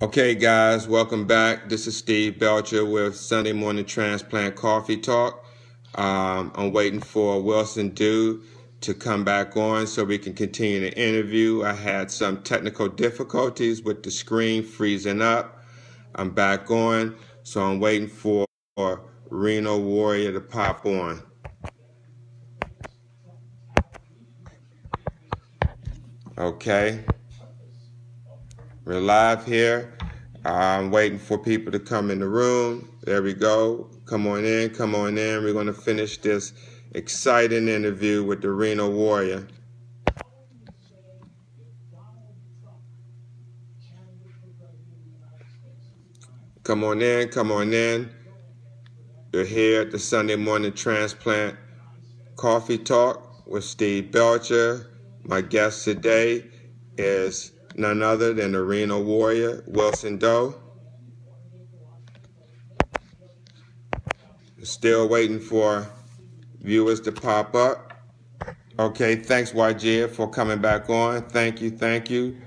Okay, guys, welcome back. This is Steve Belcher with Sunday Morning Transplant Coffee Talk. I'm waiting for Wilson Dew to come back on so we can continue the interview. I had some technical difficulties with the screen freezing up. I'm back on, so I'm waiting for Renal Warrior to pop on. Okay, we're live here. I'm waiting for people to come in the room. There we go. Come on in, come on in. We're going to finish this exciting interview with the Renal Warrior. Come on in, come on in. You're here at the Sunday Morning Transplant Coffee Talk with Steve Belcher. My guest today is none other than the Renal Warrior, Wilson Doe. Still waiting for viewers to pop up. Okay, thanks YG for coming back on. Thank you, thank you.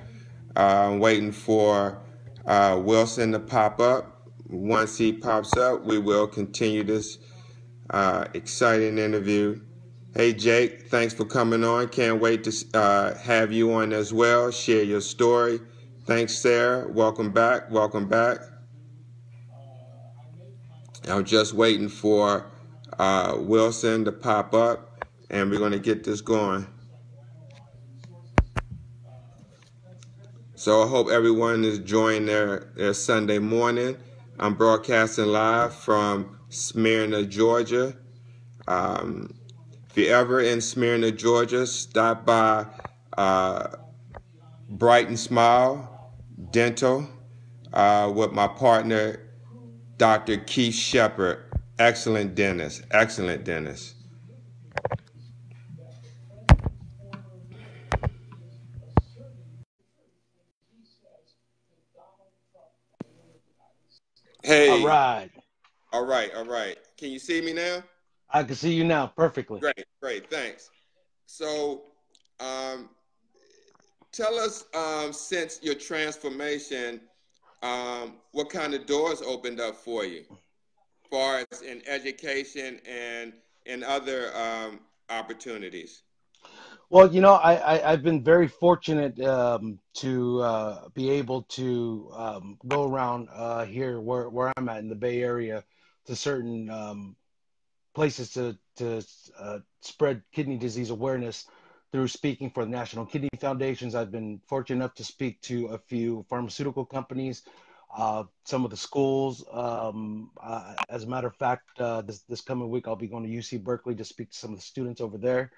I'm waiting for Wilson to pop up. Once he pops up, we will continue this exciting interview. Hey Jake, thanks for coming on. Can't wait to have you on as well. Share your story. Thanks, Sarah. Welcome back. Welcome back. I'm just waiting for Wilson to pop up, and we're going to get this going. So I hope everyone is enjoying their Sunday morning. I'm broadcasting live from Smyrna, Georgia. If you're ever in Smyrna, Georgia, stop by Bright and Smile Dental with my partner, Dr. Keith Shepard. Excellent dentist, excellent dentist. All Hey, right. all right, all right. Can you see me now? I can see you now perfectly. Great, great, thanks. So, um, tell us, since your transformation, what kind of doors opened up for you, as far as in education and in other opportunities? Well, I've been very fortunate to be able to go around here where I'm at in the Bay Area to certain places to spread kidney disease awareness through speaking for the National Kidney Foundations. I've been fortunate enough to speak to a few pharmaceutical companies, some of the schools. As a matter of fact, this coming week I'll be going to UC Berkeley to speak to some of the students over there,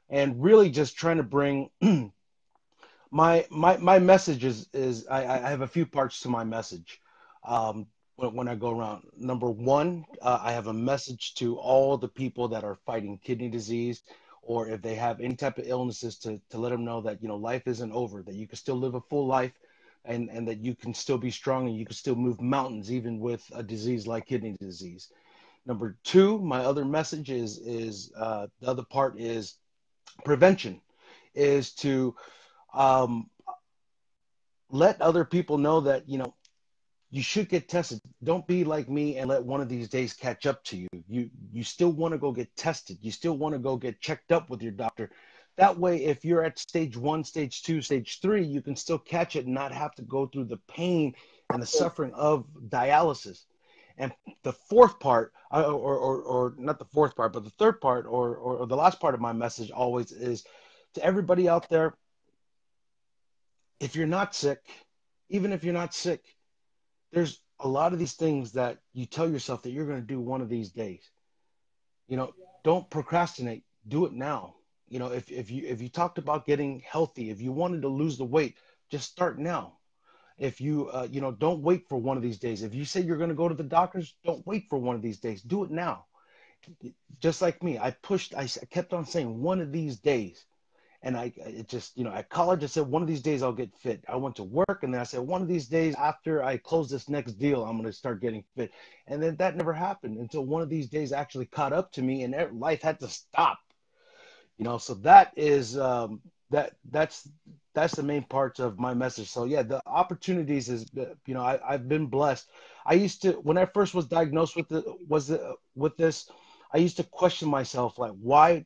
and really just trying to bring my message I have a few parts to my message. When I go around, number one, I have a message to all the people that are fighting kidney disease, or if they have any type of illnesses, to let them know that life isn't over, that you can still live a full life, and that you can still be strong and you can still move mountains even with a disease like kidney disease. Number two, my other message is the other part is prevention, is to um, let other people know that you should get tested. Don't be like me and let one of these days catch up to you. You still want to go get tested. You still want to go get checked up with your doctor. That way, if you're at stage one, stage two, stage three, you can still catch it and not have to go through the pain and the suffering of dialysis. And the fourth part, or not the fourth part, but the third part, or the last part of my message always is to everybody out there: if you're not sick, even if you're not sick, there's a lot of these things that you tell yourself that you're going to do one of these days. Don't procrastinate. Do it now. If you talked about getting healthy, if you wanted to lose the weight, just start now. If you don't wait for one of these days. If you say you're going to go to the doctors, don't wait for one of these days. Do it now. Just like me, I kept on saying one of these days. And it just, at college, I said, one of these days I'll get fit. I went to work, and then I said, one of these days after I close this next deal, I'm going to start getting fit. And then that never happened until one of these days actually caught up to me, and life had to stop. So that is that's that's the main parts of my message. So yeah, the opportunities is, I've been blessed. I used to, when I first was diagnosed with this, I used to question myself, like, why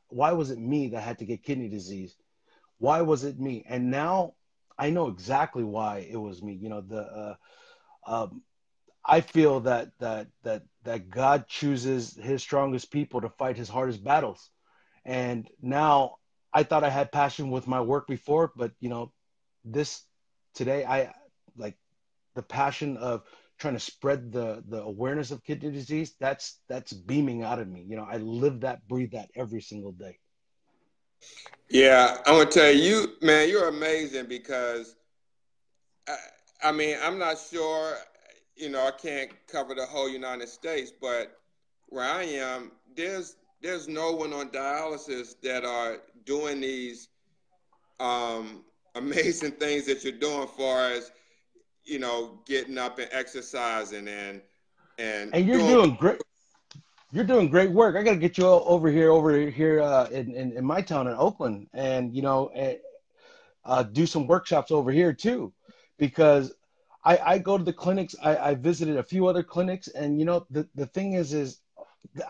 was it me that had to get kidney disease? Why was it me? And now I know exactly why it was me. Um, I feel that God chooses his strongest people to fight his hardest battles. And now, I thought I had passion with my work before, but this today, I like the passion of trying to spread the awareness of kidney disease. That's beaming out of me. I live that, breathe that every single day. Yeah, I want to tell you, man, you're amazing because I, I mean, I'm not sure, I can't cover the whole United States, but where I am, there's no one on dialysis that are doing these um, amazing things that you're doing, far as getting up and exercising and And you're doing. doing great. You're doing great work. I got to get you over here in my town in Oakland, and do some workshops over here too, because I go to the clinics. I visited a few other clinics, and the thing is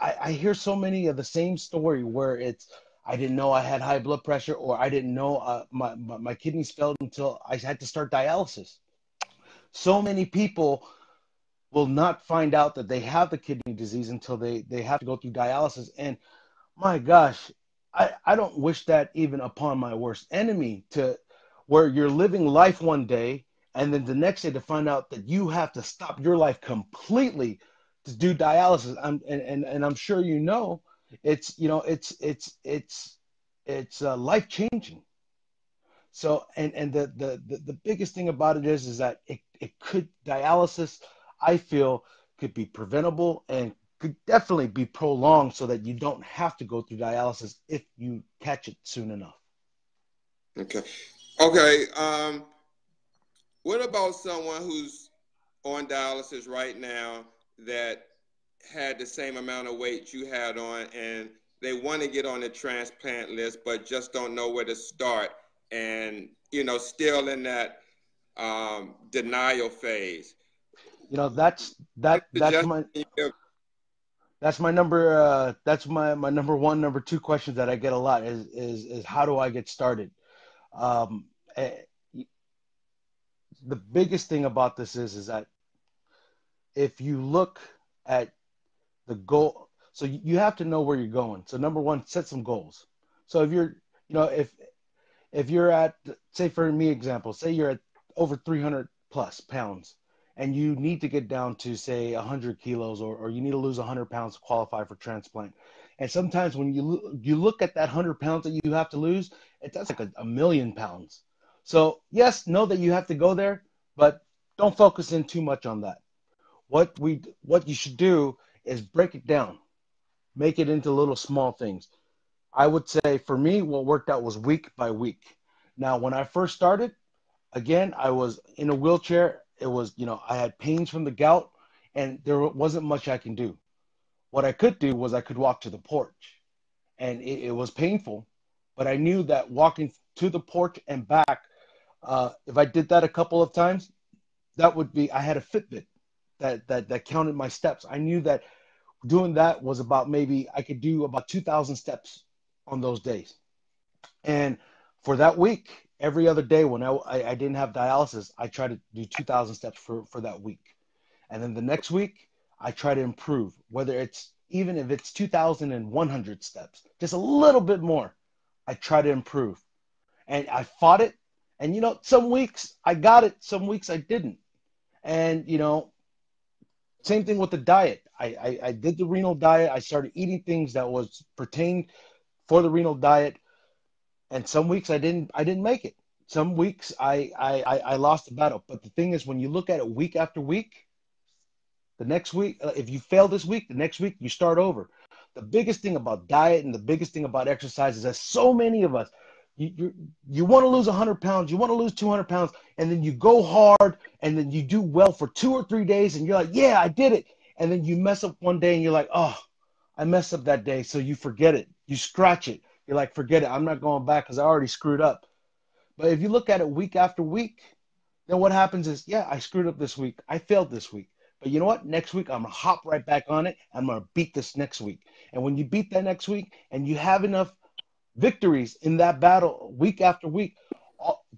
I hear so many of the same story where it's, I didn't know I had high blood pressure, or I didn't know my kidneys failed until I had to start dialysis. So many people will not find out that they have the kidney disease until they have to go through dialysis. And my gosh, I don't wish that even upon my worst enemy, to where you're living life one day and then the next day to find out that you have to stop your life completely to do dialysis. And I'm sure it's life changing. So, and the biggest thing about it is that it could, dialysis, I feel, could be preventable and could definitely be prolonged so that you don't have to go through dialysis if you catch it soon enough. Okay. Okay. What about someone who's on dialysis right now that had the same amount of weight you had on, and they want to get on the transplant list but just don't know where to start, and still in that denial phase? That's What that's suggestions my can you give? that's my number that's my number one, number two questions that I get a lot is how do I get started? Um, eh, the biggest thing about this is that if you look at the goal, so you have to know where you're going. So number one, set some goals. So if you're, if you're at, say for me example, say you're at over 300 plus pounds and you need to get down to say 100 kilos, or you need to lose 100 pounds to qualify for transplant. And sometimes when you look at that 100 pounds that you have to lose, that's like a million pounds. So yes, know that you have to go there, but don't focus in too much on that. What you should do is break it down, make it into little small things. I would say for me, what worked out was week by week. Now, when I first started, again, I was in a wheelchair. It was, I had pains from the gout, and there wasn't much I can do. What I could do was I could walk to the porch, and it was painful, but I knew that walking to the porch and back, if I did that a couple of times, that would be, I had a Fitbit that counted my steps. I knew that doing that was about, maybe I could do about 2,000 steps on those days. And for that week, every other day when I didn't have dialysis, I tried to do 2,000 steps for that week. And then the next week, I try to improve, whether it's, even if it's 2,100 steps, just a little bit more, I try to improve. And I fought it. And, some weeks I got it, some weeks I didn't. And, same thing with the diet. I did the renal diet. I started eating things that was pertained for the renal diet. And some weeks I didn't make it. Some weeks I lost the battle. But the thing is, when you look at it week after week, the next week, if you fail this week, the next week you start over. The biggest thing about diet and the biggest thing about exercise is that so many of us, you want to lose 100 pounds, you want to lose 200 pounds, and then you go hard, and then you do well for 2 or 3 days, and you're like, yeah, I did it. And then you mess up one day, and you're like, oh, I messed up that day. So you forget it. You scratch it. You're like, forget it. I'm not going back because I already screwed up. But if you look at it week after week, then what happens is, yeah, I screwed up this week. I failed this week. But you know what? Next week, I'm going to hop right back on it. I'm going to beat this next week. And when you beat that next week and you have enough victories in that battle week after week,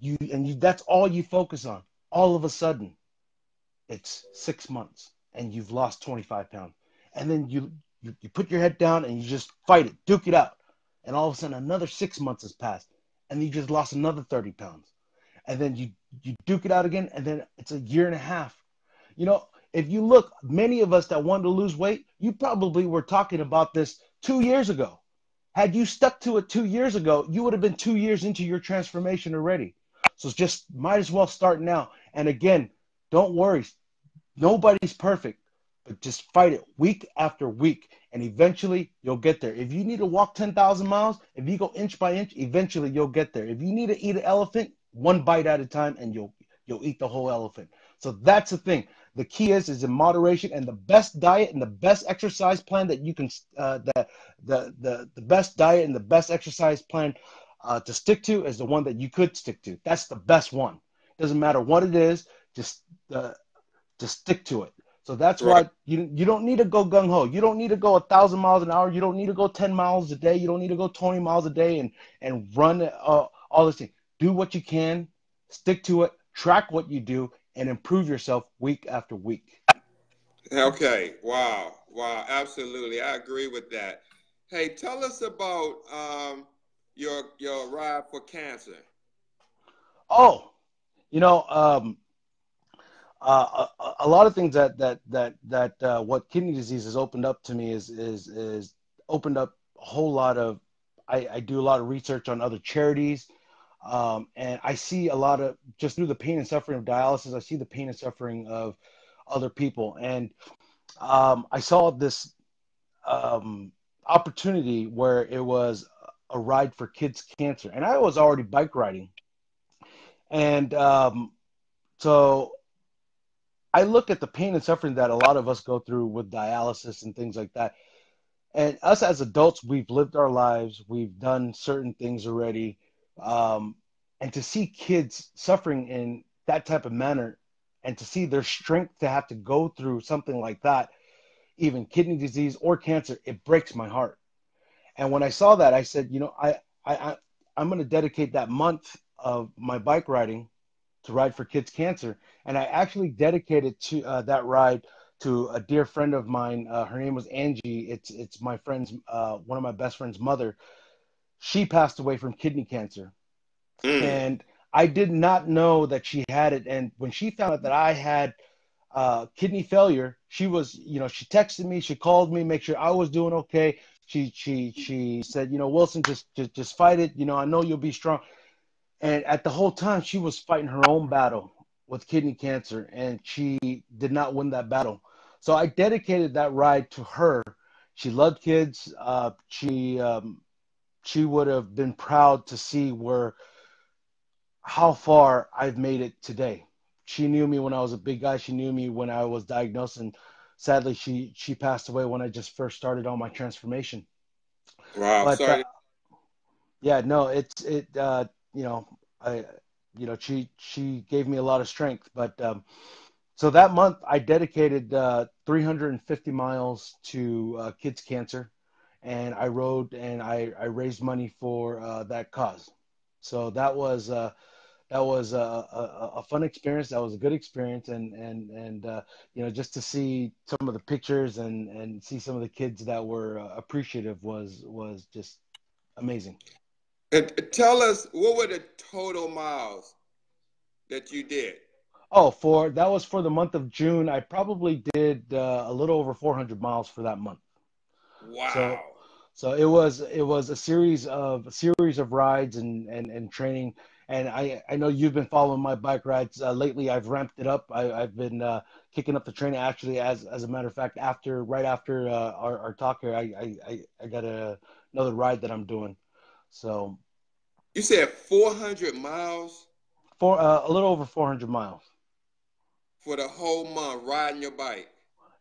that's all you focus on. All of a sudden, it's 6 months and you've lost 25 pounds. And then you put your head down and you just fight it, duke it out. And all of a sudden, another 6 months has passed and you just lost another 30 pounds. And then you duke it out again, and then it's a year and a half. You know, if you look, many of us that wanted to lose weight, you probably were talking about this 2 years ago. Had you stuck to it 2 years ago, you would have been 2 years into your transformation already. So just might as well start now. And again, don't worry. Nobody's perfect, but just fight it week after week, and eventually you'll get there. If you need to walk 10,000 miles, if you go inch by inch, eventually you'll get there. If you need to eat an elephant, one bite at a time, and you'll eat the whole elephant. So that's the thing. The key is in moderation, and the best diet and the best exercise plan that you can the best diet and the best exercise plan to stick to is the one that you could stick to. That's the best one. Doesn't matter what it is, just stick to it. So that's Right. why you don't need to go gung ho. You don't need to go 1,000 miles an hour. You don't need to go 10 miles a day. You don't need to go 20 miles a day and run all this thing. Do what you can, stick to it, track what you do, and improve yourself week after week. Okay. Wow. Wow. Absolutely. I agree with that. Hey, tell us about your ride for cancer. Oh, you know, a lot of things that what kidney disease has opened up to me is opened up a whole lot of. I do a lot of research on other charities, and I see a lot of just through the pain and suffering of dialysis. I see the pain and suffering of other people, and I saw this opportunity where it was a ride for kids cancer, and I was already bike riding, and so I look at the pain and suffering that a lot of us go through with dialysis and things like that. And us as adults, we've lived our lives, we've done certain things already. Um, and to see kids suffering in that type of manner and to see their strength to have to go through something like that, even kidney disease or cancer, it breaks my heart. And when I saw that, I said, I I'm going to dedicate that month of my bike riding to ride for kids cancer. And I actually dedicated to that ride to a dear friend of mine. Her name was Angie. It's my friend's one of my best friend's mother. She passed away from kidney cancer, Mm. and I did not know that she had it. And when she found out that I had kidney failure, she texted me, she called me, make sure I was doing okay. She said, Wilson, just fight it. I know you'll be strong. And at the whole time, she was fighting her own battle with kidney cancer, and she did not win that battle. So I dedicated that ride to her. She loved kids. She would have been proud to see how far I've made it today. She knew me when I was a big guy. She knew me when I was diagnosed, and sadly, she passed away when I just first started on my transformation. Wow. But Sorry. yeah, no, you know, I, she gave me a lot of strength. But so that month, I dedicated 350 miles to kids cancer, and I rode and I raised money for that cause. So that was a fun experience. That was a good experience, and just to see some of the pictures and see some of the kids that were appreciative was just amazing. And tell us what were the total miles that you did? Oh, for that was for the month of June. I probably did a little over 400 miles for that month. So, Wow. so it was a series of rides and training. And I know you've been following my bike rides lately. I've ramped it up. I've been kicking up the training. Actually, as a matter of fact, right after our talk here, I got another ride that I'm doing. So You said 400 miles for a little over 400 miles. for the whole month riding your bike.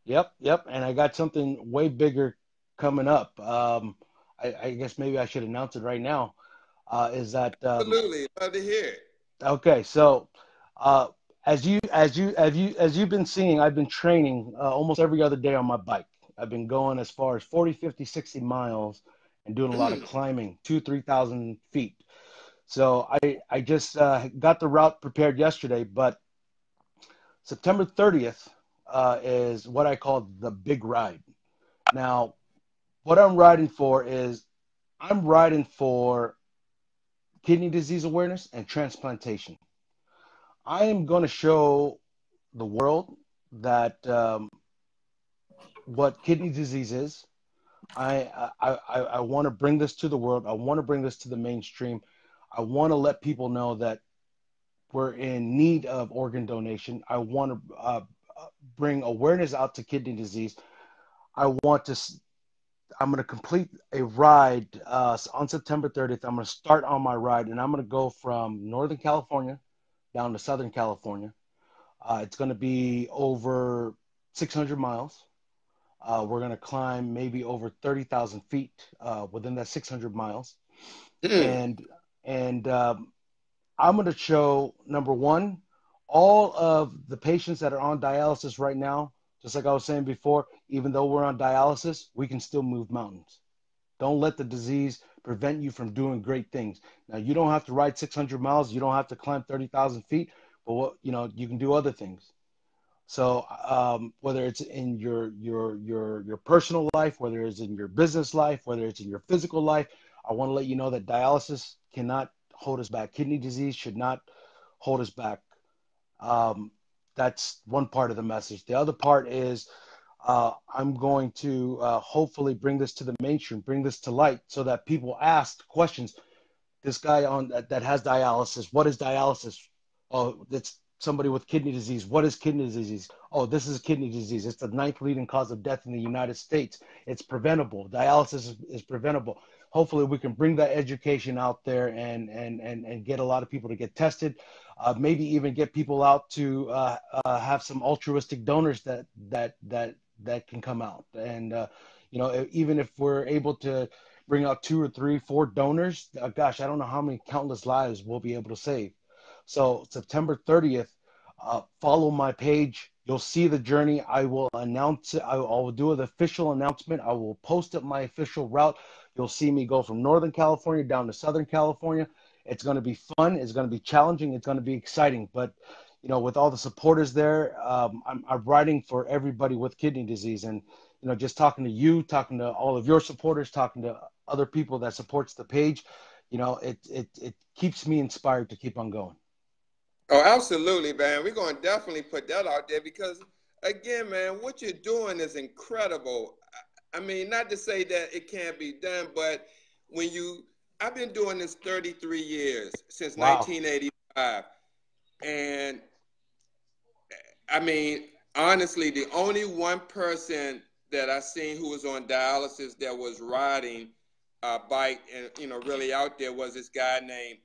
Yep, yep. And I got something way bigger coming up. I guess maybe I should announce it right now. Is that Absolutely. Love to hear it. Okay, so uh, as you've been seeing, I've been training almost every other day on my bike. I've been going as far as 40, 50, 60 miles and doing a lot of climbing, 3,000 feet. So I just got the route prepared yesterday, but September 30th is what I call the big ride. Now, what I'm riding for is I'm riding for kidney disease awareness and transplantation. I am going to show the world that what kidney disease is. I want to bring this to the world. I want to bring this to the mainstream. I want to let people know that we're in need of organ donation. I want to bring awareness out to kidney disease. I want to. I'm going to complete a ride on September 30th. I'm going to start on my ride, and I'm going to go from Northern California down to Southern California. It's going to be over 600 miles. We're going to climb maybe over 30,000 feet within that 600 miles. Mm. And I'm going to show, number one, all of the patients that are on dialysis right now, just like I was saying before, even though we're on dialysis, we can still move mountains. Don't let the disease prevent you from doing great things. Now, you don't have to ride 600 miles. You don't have to climb 30,000 feet, but you can do other things. So whether it's in your personal life, whether it's in your business life, whether it's in your physical life, I want to let you know that dialysis cannot hold us back. Kidney disease should not hold us back. Um, that's one part of the message. The other part is I'm going to hopefully bring this to the mainstream, bring this to light so that people ask questions. This guy on that has dialysis. What is dialysis? Oh, it's somebody with kidney disease. What is kidney disease? Oh, this is kidney disease. It's the ninth leading cause of death in the United States. It's preventable. Dialysis is preventable. Hopefully, we can bring that education out there and get a lot of people to get tested. Maybe even get people out to have some altruistic donors that can come out. And even if we're able to bring out 2 or 3, 4 donors, gosh, I don't know how many countless lives we'll be able to save. So September 30th, follow my page. You'll see the journey. I will announce it. I will do an official announcement. I will post up my official route. You'll see me go from Northern California down to Southern California. It's going to be fun. It's going to be challenging. It's going to be exciting. But, with all the supporters there, I'm riding for everybody with kidney disease. And, just talking to you, talking to all of your supporters, talking to other people that supports the page, it keeps me inspired to keep on going. Oh, absolutely, man. We're going to definitely put that out there because, again, man, what you're doing is incredible. I mean, not to say that it can't be done, but I've been doing this 33 years, since Wow. 1985. And I mean, honestly, the only one person that I seen who was on dialysis that was riding a bike and really out there was this guy named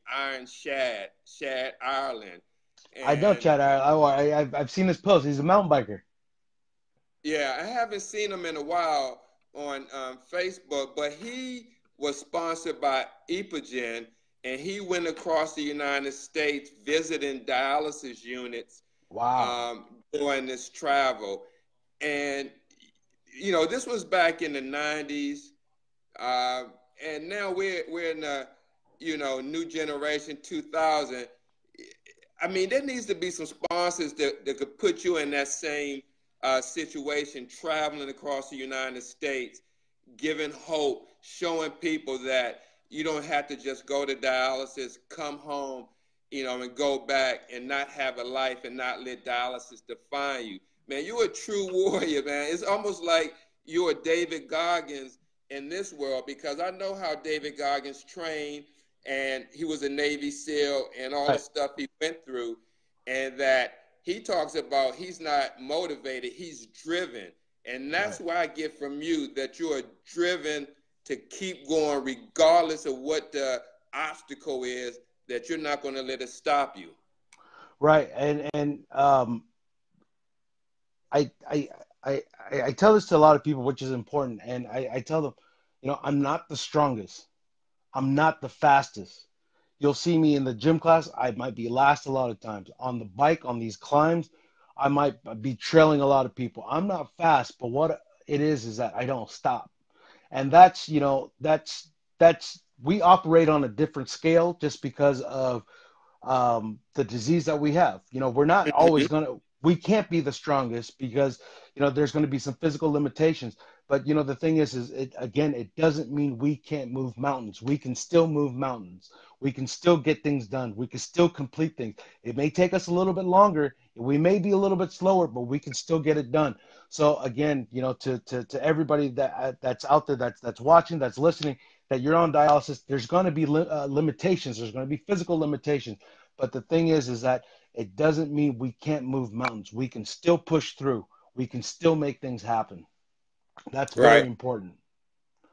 Shad Ireland, I know and Chad. I've seen his post. He's a mountain biker. yeah, I haven't seen him in a while on Facebook, but he was sponsored by Epogen, and he went across the United States visiting dialysis units Wow. during this travel. And, this was back in the 90s. Uh, and now we're in the, new generation 2000. I mean, there needs to be some sponsors that could put you in that same situation, traveling across the United States, giving hope, showing people that you don't have to just go to dialysis, come home, and go back and not have a life and not let dialysis define you. Man, you're a true warrior, man. It's almost like you're a David Goggins in this world because I know how David Goggins trained and he was a Navy SEAL and all the Right. stuff he went through, and that he talks about he's not motivated, he's driven. And that's Right. why I get from you that you are driven to keep going regardless of what the obstacle is, that you're not going to let it stop you. Right. And I, I I tell this to a lot of people, which is important, and I tell them, I'm not the strongest, I'm not the fastest. You'll see me in the gym class. I might be last a lot of times. On the bike, on these climbs, I might be trailing a lot of people. I'm not fast, but what it is that I don't stop. And that's, that's we operate on a different scale just because of the disease that we have. We're not always we can't be the strongest because, there's going to be some physical limitations. But, the thing is it doesn't mean we can't move mountains. We can still move mountains. We can still get things done. We can still complete things. It may take us a little bit longer. We may be a little bit slower, but we can still get it done. So again, to everybody that's out there, that's watching, that's listening, that you're on dialysis, there's going to be limitations. There's going to be physical limitations. But the thing is that it doesn't mean we can't move mountains. We can still push through. We can still make things happen. That's very Right. important.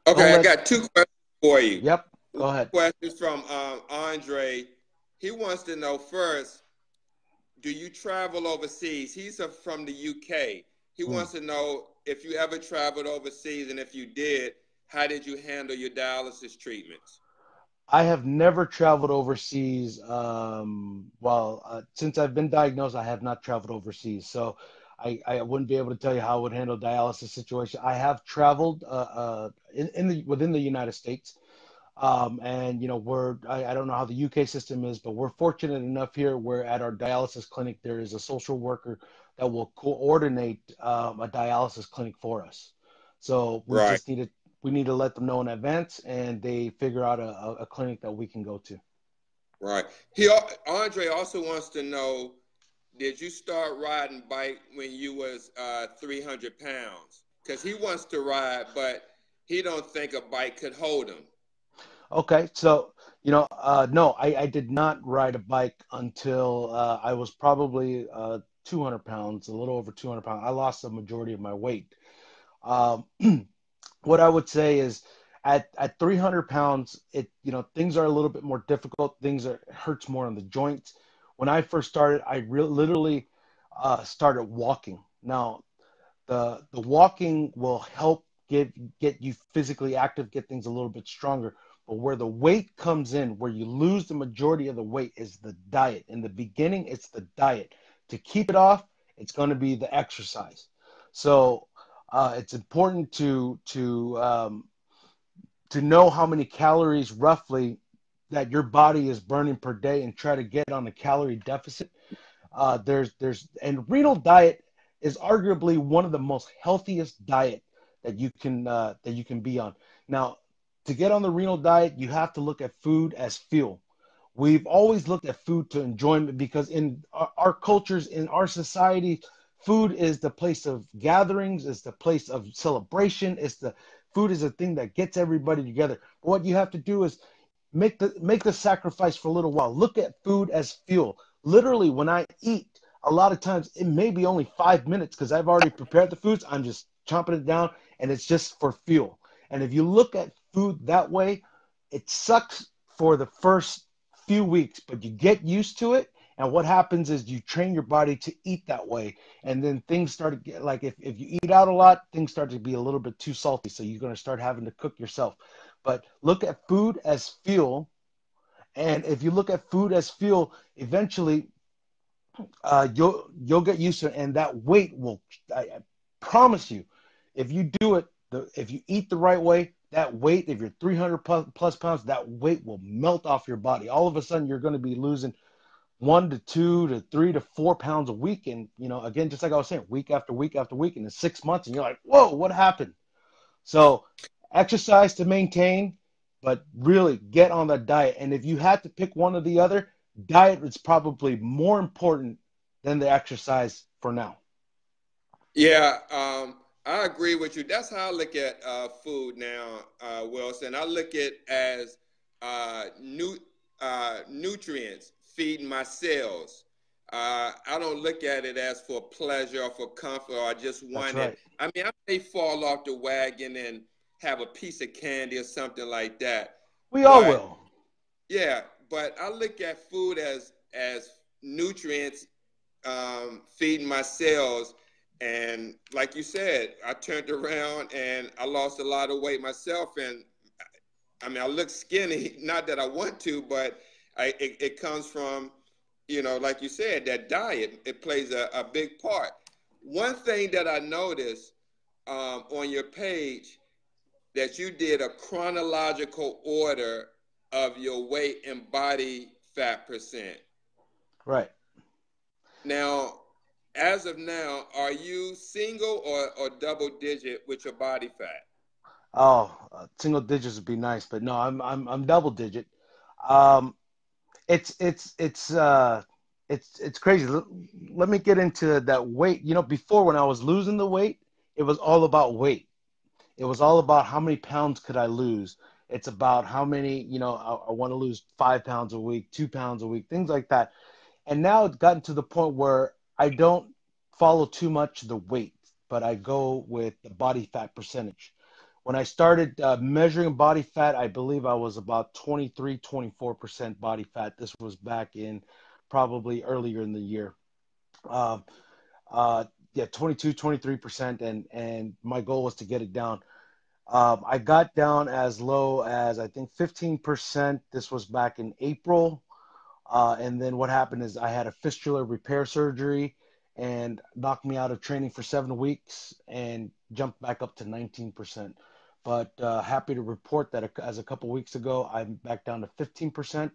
Don't Okay, I let. got two questions for you. Yep. Go One ahead. question is from Andre. He wants to know first, do you travel overseas? He's from the UK. He wants to know if you ever traveled overseas, and if you did, how did you handle your dialysis treatments? I have never traveled overseas. Since I've been diagnosed, I have not traveled overseas. So I wouldn't be able to tell you how I would handle dialysis situation. I have traveled within the United States. And I don't know how the UK system is, but we're fortunate enough here where at our dialysis clinic there is a social worker that will coordinate a dialysis clinic for us. So Right, we need to let them know in advance, and they figure out a clinic that we can go to. right. Andre also wants to know, did you start riding bike when you was 300 pounds? Because he wants to ride, but he don't think a bike could hold him. Okay, so no, I did not ride a bike until I was probably 200 pounds, a little over 200 pounds. I lost the majority of my weight. Um, what I would say is at 300 pounds, things are a little bit more difficult. It hurts more on the joints. When I first started, I literally started walking. Now, the walking will help get you physically active, get things a little bit stronger. But where the weight comes in, where you lose the majority of the weight, is the diet. In the beginning, it's the diet. To keep it off, it's going to be the exercise. So it's important to know how many calories roughly that your body is burning per day and try to get on a calorie deficit. And renal diet is arguably one of the most healthiest diet that you can be on. Now, to get on the renal diet, you have to look at food as fuel. We've always looked at food to enjoyment because in our cultures, in our society, food is the place of gatherings, it's the place of celebration, food is a thing that gets everybody together. But what you have to do is make the sacrifice for a little while. Look at food as fuel. Literally, when I eat, a lot of times it may be only 5 minutes because I've already prepared the foods. I'm just chomping it down, and it's just for fuel. And if you look at food that way, it sucks for the first few weeks, but you get used to it. And what happens is you train your body to eat that way. And then things start to get like if you eat out a lot, things start to be a little bit too salty. So you're going to start having to cook yourself. But look at food as fuel. And if you look at food as fuel, eventually you'll get used to it. And that weight will, I promise you, if you do it, if you eat the right way, that weight, if you're 300 plus pounds, that weight will melt off your body. All of a sudden, you're going to be losing 1 to 2 to 3 to 4 pounds a week. And, again, just like I was saying, week after week after week, and in 6 months, and you're like, whoa, what happened? So exercise to maintain, but really get on that diet. And if you had to pick one or the other, diet is probably more important than the exercise for now. Yeah, I agree with you. That's how I look at food now, Wilson. I look at it as nutrients feeding my cells. I don't look at it as for pleasure or for comfort, or I just That's want it. right. I mean, I may fall off the wagon and have a piece of candy or something like that. We all But will. yeah, but I look at food as nutrients feeding my cells. And like you said, I turned around and I lost a lot of weight myself. And I mean, I look skinny, not that I want to, but It comes from, like you said, that diet. It plays a big part. One thing that I noticed on your page, that you did a chronological order of your weight and body fat percent. Right. Now, as of now, are you single or double digit with your body fat? Oh, single digits would be nice, but no, I'm double digit. Um, it's it's it's uh it's crazy. Let me get into that weight. Before, when I was losing the weight, it was all about weight. It was all about how many pounds could I lose. It's about how many, I want to lose 5 pounds a week, 2 pounds a week, things like that. And now it's gotten to the point where I don't follow too much the weight, but I go with the body fat percentage. When I started measuring body fat, I believe I was about 23, 24% body fat. This was back in probably earlier in the year. Uh, yeah, 22, 23%. And my goal was to get it down. I got down as low as, I think, 15%. This was back in April. And then what happened is I had a fistula repair surgery and knocked me out of training for 7 weeks and jumped back up to 19%. But happy to report that as a couple weeks ago, I'm back down to 15%.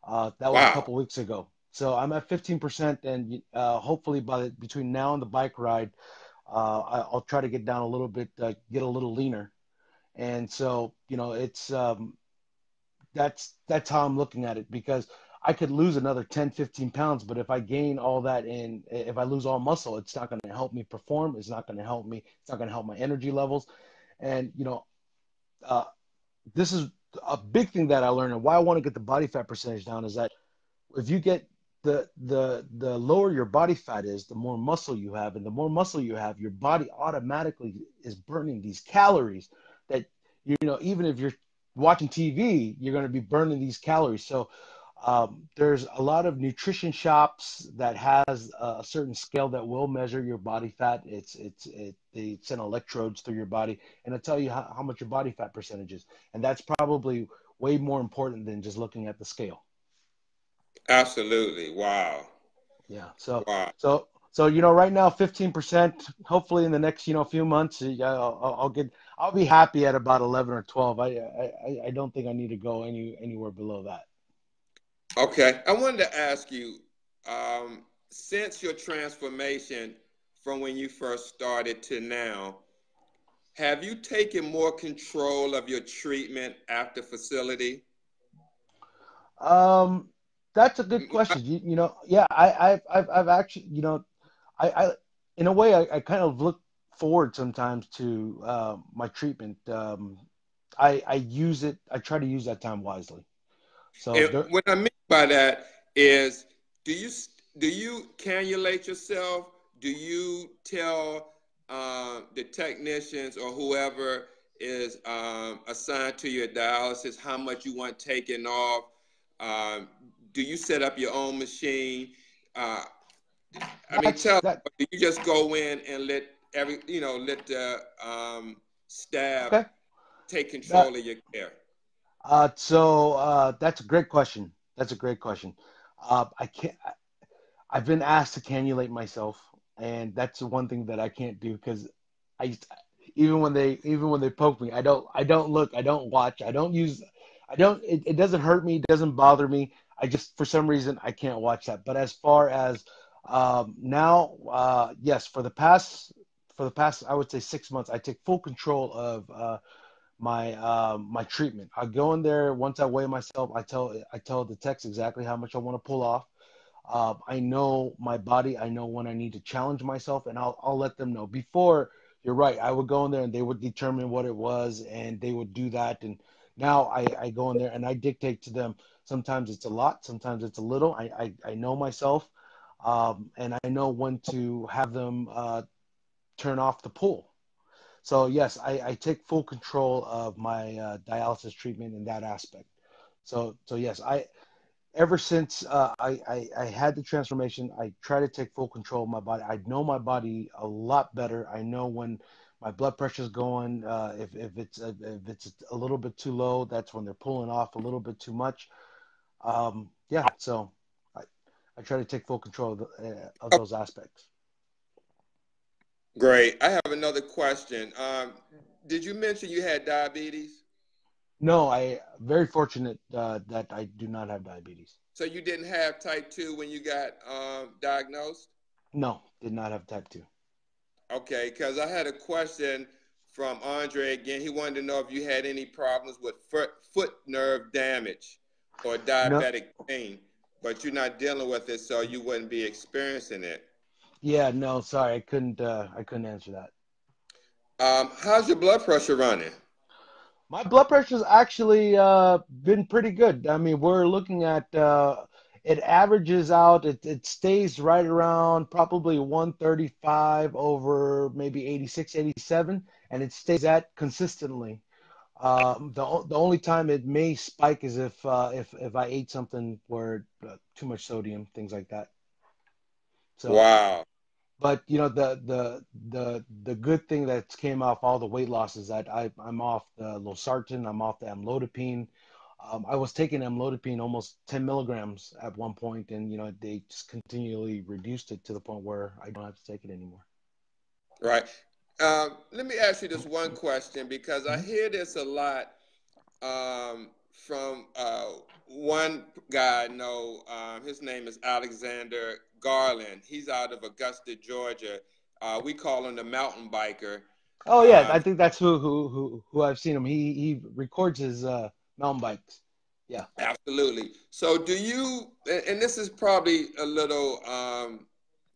That was a Wow. couple weeks ago. So I'm at 15%, and hopefully between now and the bike ride, I'll try to get down a little bit, get a little leaner. And so, it's that's how I'm looking at it, because I could lose another 10, 15 pounds, but if I gain all that and if I lose all muscle, it's not going to help me perform. It's not going to help me. It's not going to help my energy levels. And, uh, this is a big thing that I learned, and why I want to get the body fat percentage down is that if you get the lower your body fat is, the more muscle you have, and the more muscle you have, your body automatically is burning these calories that, even if you're watching TV, you're going to be burning these calories. So there's a lot of nutrition shops that has a certain scale that will measure your body fat. They send electrodes through your body and it'll tell you how much your body fat percentage is, and that's probably way more important than just looking at the scale. Absolutely. Wow. Yeah. So, Wow. so, so, right now, 15%. Hopefully, in the next, few months, I'll be happy at about 11 or 12. I don't think I need to go anywhere below that. Okay. I wanted to ask you, since your transformation from when you first started to now, have you taken more control of your treatment after facility? Um, that's a good question. Yeah, I've actually, I in a way, I kind of look forward sometimes to my treatment. I use it. I try to use that time wisely. So And there, what I mean by that is, do you do you cannulate yourself? Do you tell the technicians or whoever is assigned to your dialysis how much you want taken off? Um, do you set up your own machine? Uh, I mean, that's tell. that. Or do you just go in and let let the staff Okay. take That, control of your care? that's a great question. That's a great question. I can't. I've been asked to cannulate myself, and that's the one thing that I can't do because I even when they poke me, I don't look, I don't watch, I don't use, I don't. It doesn't hurt me, it doesn't bother me. I just, for some reason, I can't watch that. But as far as now, yes, for the past I would say 6 months, I take full control of my treatment. I go in there once I weigh myself. I tell the techs exactly how much I want to pull off. I know my body. I know when I need to challenge myself, and I'll let them know. Before, you're right, I would go in there and they would determine what it was, and they would do that. And now I go in there and I dictate to them. Sometimes it's a lot, sometimes it's a little. I know myself, and I know when to have them turn off the pull. So yes, I take full control of my dialysis treatment in that aspect. So yes, ever since I had the transformation, I try to take full control of my body. I know my body a lot better. I know when my blood pressure is going. If it's a little bit too low, that's when they're pulling off a little bit too much. Yeah, so I, I try to take full control of those aspects. Great. I have another question. Did you mention you had diabetes? No, I very fortunate that I do not have diabetes. So you didn't have type 2 when you got diagnosed? No, did not have type 2. Okay, because I had a question from Andre again. He wanted to know if you had any problems with foot nerve damage or No, diabetic pain, but you're not dealing with it, so you wouldn't be experiencing it. yeah, no, sorry, I couldn't answer that. How's your blood pressure running? My blood pressure's actually been pretty good. I mean, we're looking at it averages out, it stays right around probably 135 over maybe 86, 87, and it stays at consistently. The only time it may spike is if I ate something where too much sodium, things like that. So, Wow. but you know the good thing that came off all the weight loss is that I'm off the losartan, I'm off the amlodipine. I was taking amlodipine almost 10 milligrams at one point, and you know they just continually reduced it to the point where I don't have to take it anymore. Right. Let me ask you this one question because I Mhm. hear this a lot from one guy I know. His name is Alexander Garland. He's out of Augusta, Georgia. We call him the mountain biker. Oh yeah, Uh, I think that's who I've seen him. He records his mountain bikes. Yeah. Absolutely. So, do you, and this is probably a little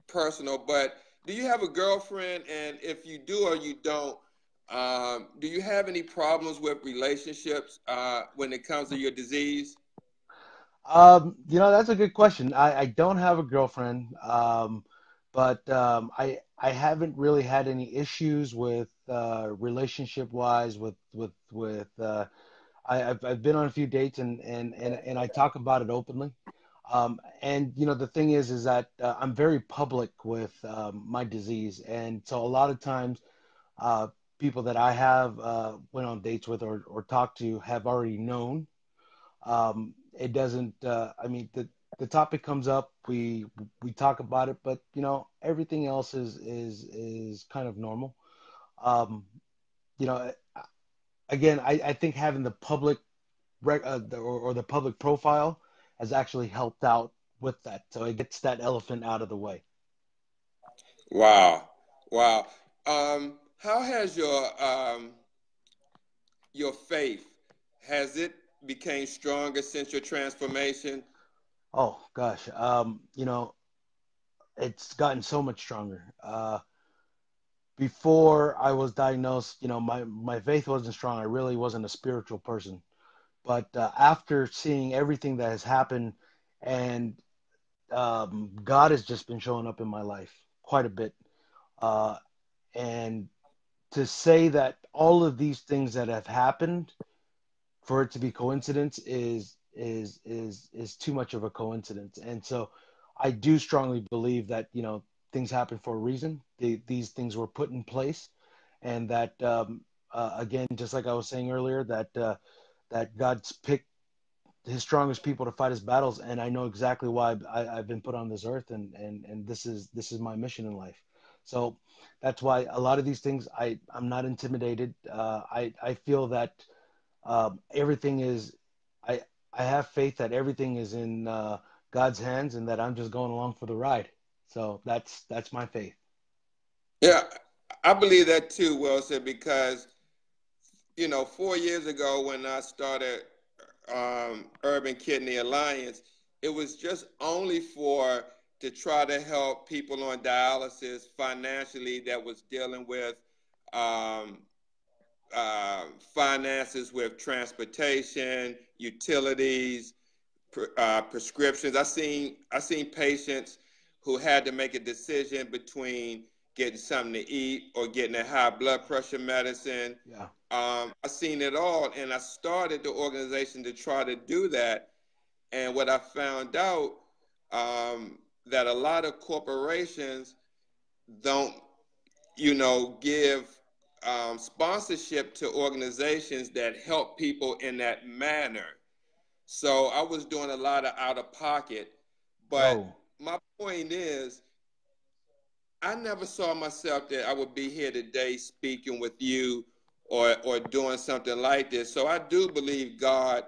personal, but do you have a girlfriend? And if you do or you don't, do you have any problems with relationships when it comes to your disease? You know, that's a good question. I don't have a girlfriend, but I haven't really had any issues with relationship wise with I've been on a few dates and I talk about it openly. And you know, the thing is that I'm very public with my disease, and so a lot of times uh, people that I have went on dates with or talked to have already known. It doesn't. I mean, the topic comes up, we talk about it, but you know, everything else is kind of normal. Um, you know, again, I think having the public or the public profile has actually helped out with that, so it gets that elephant out of the way. Wow, wow. How has your faith has it became stronger since your transformation? Oh gosh, you know, it's gotten so much stronger. Before I was diagnosed, you know, my faith wasn't strong. I really wasn't a spiritual person. But after seeing everything that has happened, and God has just been showing up in my life quite a bit. Uh, and to say that all of these things that have happened for it to be coincidence is too much of a coincidence. And so I do strongly believe that, you know, things happen for a reason. These things were put in place, and that again, just like I was saying earlier, that God's picked his strongest people to fight his battles, and I know exactly why I've been put on this earth, and this is my mission in life. So that's why a lot of these things I'm not intimidated. I feel that everything is I I have faith that everything is in God's hands, and that I'm just going along for the ride. So that's my faith. Yeah, I believe that too, Wilson, because 4 years ago when I started Urban Kidney Alliance, it was just only for to try to help people on dialysis financially that was dealing with um, finances with transportation, utilities, prescriptions. I seen patients who had to make a decision between getting something to eat or getting a high blood pressure medicine. Yeah. I seen it all, and I started the organization to try to do that. And what I found out that a lot of corporations don't, give sponsorship to organizations that help people in that manner. So I was doing a lot of out of pocket. But Oh, my point is, I never saw myself that I would be here today speaking with you or doing something like this. So I do believe God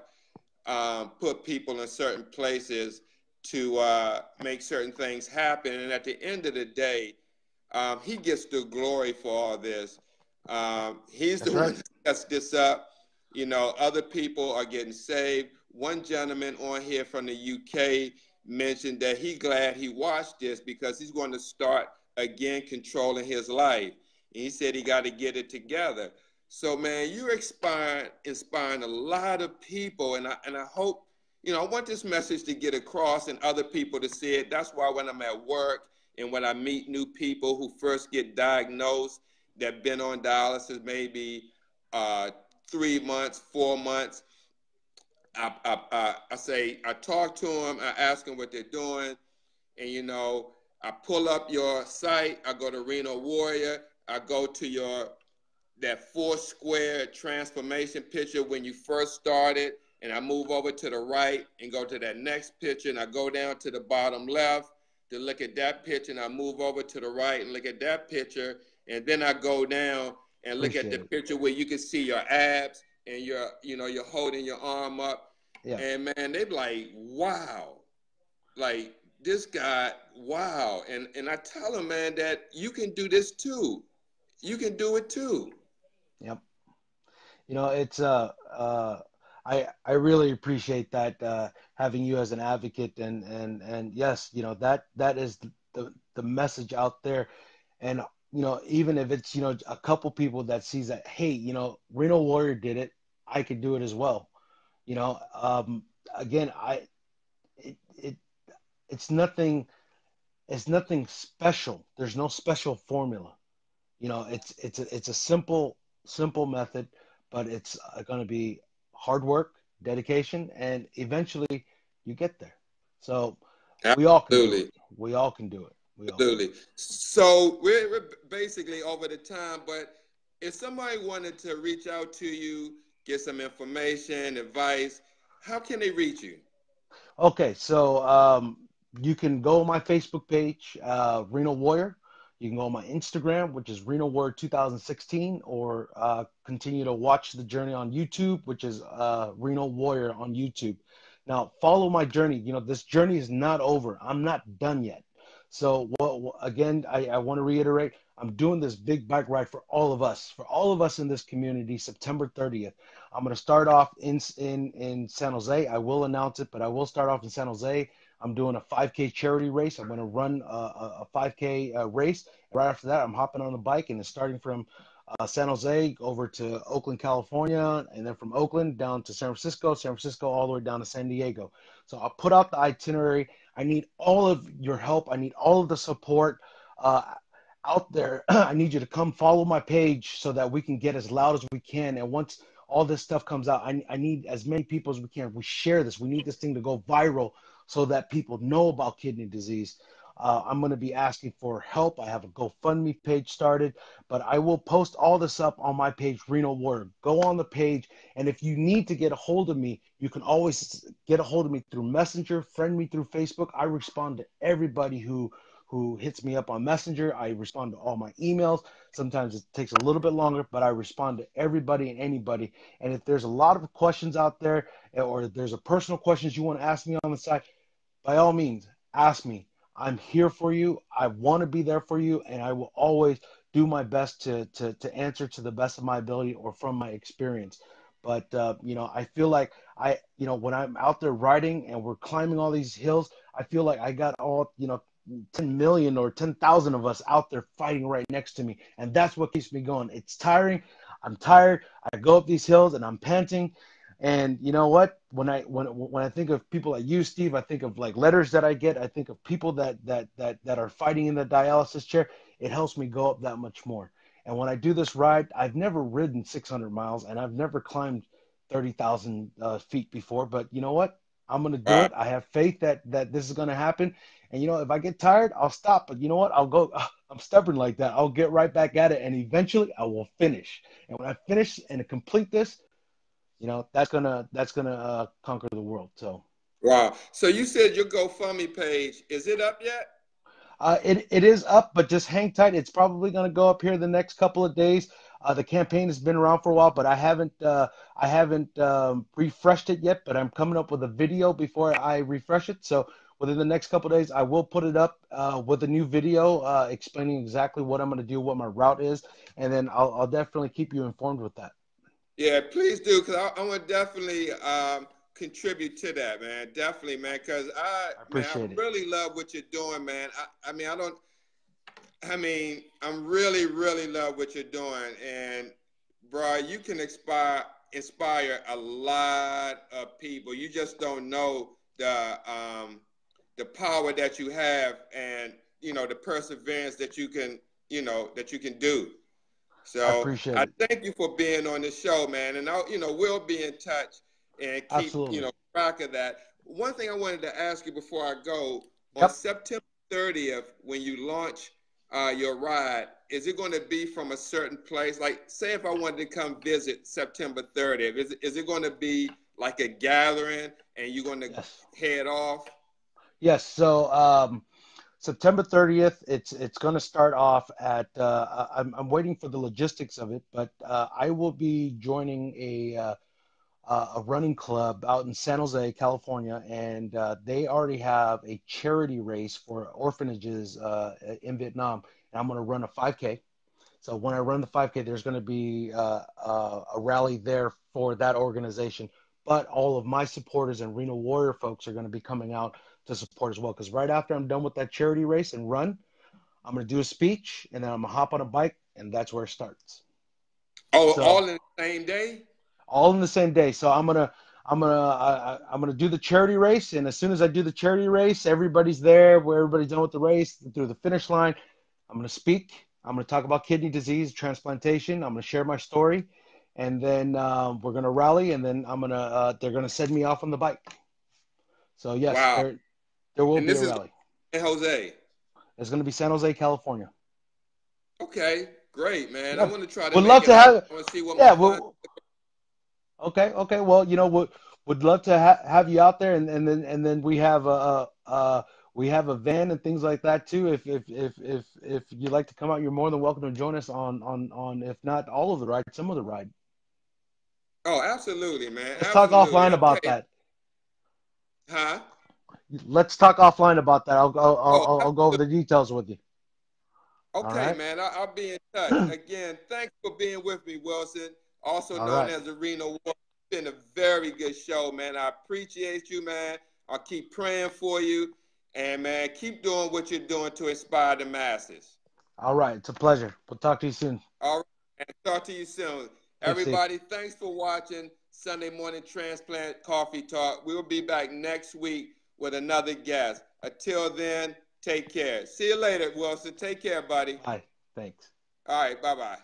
put people in certain places to make certain things happen. And at the end of the day, he gets the glory for all this. He's the that's one right. that sets this up. You know, other people are getting saved. One gentleman on here from the UK mentioned that he glad he watched this because he's going to start again controlling his life. And he said he got to get it together. So man, you're inspiring a lot of people, and I hope, you know, I want this message to get across and other people to see it. That's why when I'm at work and when I meet new people who first get diagnosed that been on dialysis maybe 3 months, 4 months, I say I talk to them, I ask them what they're doing, and you know I pull up your site. I go to Renal Warrior. I go to your that four square transformation picture when you first started, and I move over to the right and go to that next picture, and I go down to the bottom left to look at that picture, and I move over to the right and look at that picture, and then I go down and look at Appreciate the it. picture where you can see your abs and you're holding your arm up, Yeah. and man, they be like, wow, like this guy, wow, and I tell them, man, that you can do this too. You can do it too. Yep. It's I really appreciate that having you as an advocate and yes, that is the message out there. And even if it's a couple people that sees that, hey, Renal Warrior did it, I could do it as well. You know, again, it, it it's nothing, special. There's no special formula. It's a simple method, but it's going to be hard work, dedication, and eventually you get there. So we all can do it. Absolutely. We all can do it. We all can do Absolutely. So we're basically over the time, but if somebody wanted to reach out to you, get some information, advice, how can they reach you? it. Okay, so you can go on my Facebook page, Renal Warrior. You can go on my Instagram, which is Renal Warrior 2016, or continue to watch the journey on YouTube, which is Renal Warrior on YouTube. Now, follow my journey. This journey is not over. I'm not done yet. So, again, I want to reiterate, I'm doing this big bike ride for all of us in this community, September 30th. I'm going to start off in San Jose. I will announce it, but I will start off in San Jose. I'm doing a 5K charity race. I'm going to run a 5K race. Right after that, I'm hopping on a bike and it's starting from San Jose over to Oakland, California, and then from Oakland down to San Francisco all the way down to San Diego. So I'll put out the itinerary. I need all of your help. I need all of the support uh, out there. I need you to come follow my page so that we can get as loud as we can. And once all this stuff comes out, I need as many people as we can. We share this. We need this thing to go viral so that people know about kidney disease. I'm going to be asking for help. I have a GoFundMe page started, but I will post all this up on my page, Renal Warrior. Go on the page, and if you need to get a hold of me, you can always get a hold of me through Messenger, friend me through Facebook. I respond to everybody who hits me up on Messenger. I respond to all my emails. Sometimes it takes a little bit longer, but I respond to everybody and anybody. And if there's a lot of questions out there, or if there's a personal questions you want to ask me on the side, by all means, ask me. I'm here for you. I want to be there for you, and I will always do my best to answer to the best of my ability or from my experience. But I feel like when I'm out there riding and we're climbing all these hills, I feel like I got all 10 million or 10,000 of us out there fighting right next to me, and that's what keeps me going. It's tiring. I'm tired. I go up these hills and I'm panting, and you know what? When I think of people like you, Steve, I think of like letters that I get. I think of people that are fighting in the dialysis chair. It helps me go up that much more. And when I do this ride, I've never ridden 600 miles and I've never climbed 30,000 feet before. But you know what? I'm gonna do Wow. it. I have faith that this is gonna happen. And if I get tired, I'll stop. But you know what? I'll go. I'm stubborn like that. I'll get right back at it, and eventually I will finish. And when I finish and complete this, that's gonna conquer the world. So. Wow. So you said your GoFundMe page, is it up yet? It is up, but just hang tight. It's probably going to go up here the next couple of days. The campaign has been around for a while, but I haven't refreshed it yet. But I'm coming up with a video before I refresh it. So within the next couple of days, I will put it up with a new video explaining exactly what I'm going to do, what my route is, and then I'll definitely keep you informed with that. Yeah, please do, because I want to definitely contribute to that, man. Definitely, man, because I man, I appreciate it. really love what you're doing, man. I'm really, really love what you're doing, and bro, you can inspire a lot of people. You just don't know the power that you have, and the perseverance that you can, that you can do. I So appreciate I it. thank you for being on the show, man. And we'll be in touch and keep, Absolutely. track of that. One thing I wanted to ask you before I go, on Yep. September 30th, when you launch your ride, is it going to be from a certain place? Like, say if I wanted to come visit September 30th, is it going to be like a gathering and you're going to Yes. head off? Yes. So September 30th, it's going to start off at. I'm waiting for the logistics of it, but I will be joining a running club out in San Jose, California, and they already have a charity race for orphanages in Vietnam, and I'm going to run a 5K. So when I run the 5K, there's going to be a rally there for that organization. But all of my supporters and Renal Warrior folks are going to be coming out to support as well. Because right after I'm done with that charity race and run, I'm going to do a speech, and then I'm going to hop on a bike, and that's where it starts. Oh, So all in the same day? all in the same day. So I'm gonna do the charity race, and as soon as I do the charity race, everybody's there. Where everybody's done with the race through the finish line, I'm gonna speak. I'm gonna talk about kidney disease, transplantation. I'm gonna share my story, and then we're gonna rally, and then they're gonna send me off on the bike. So yes, Wow. there will And be a this is rally. in Jose. It's gonna be San Jose, California. Okay, great, man. I Yeah, want to try to would make love it to out. have. I want to see what my Yeah, son. okay, okay. Well, would love to have you out there, and then we have a van and things like that too. If you'd like to come out, you're more than welcome to join us on if not all of the ride, some of the ride. Oh, absolutely, man. Let's talk Absolutely. offline about Okay. that. Huh? Let's talk offline about that. Oh, I'll go over the details with you. All okay, right, man. I'll be in touch. Again, thanks for being with me, Wilson, also all known right, as the Renal Warrior. It's been a very good show, man. I appreciate you, man. I'll keep praying for you. And, man, keep doing what you're doing to inspire the masses. all right. It's a pleasure. We'll talk to you soon. All right. And talk to you soon. Thanks, Steve. Everybody, thanks for watching Sunday Morning Transplant Coffee Talk. We'll be back next week with another guest. Until then, take care. See you later, Wilson. Take care, buddy. Bye. Thanks. All right. Bye-bye.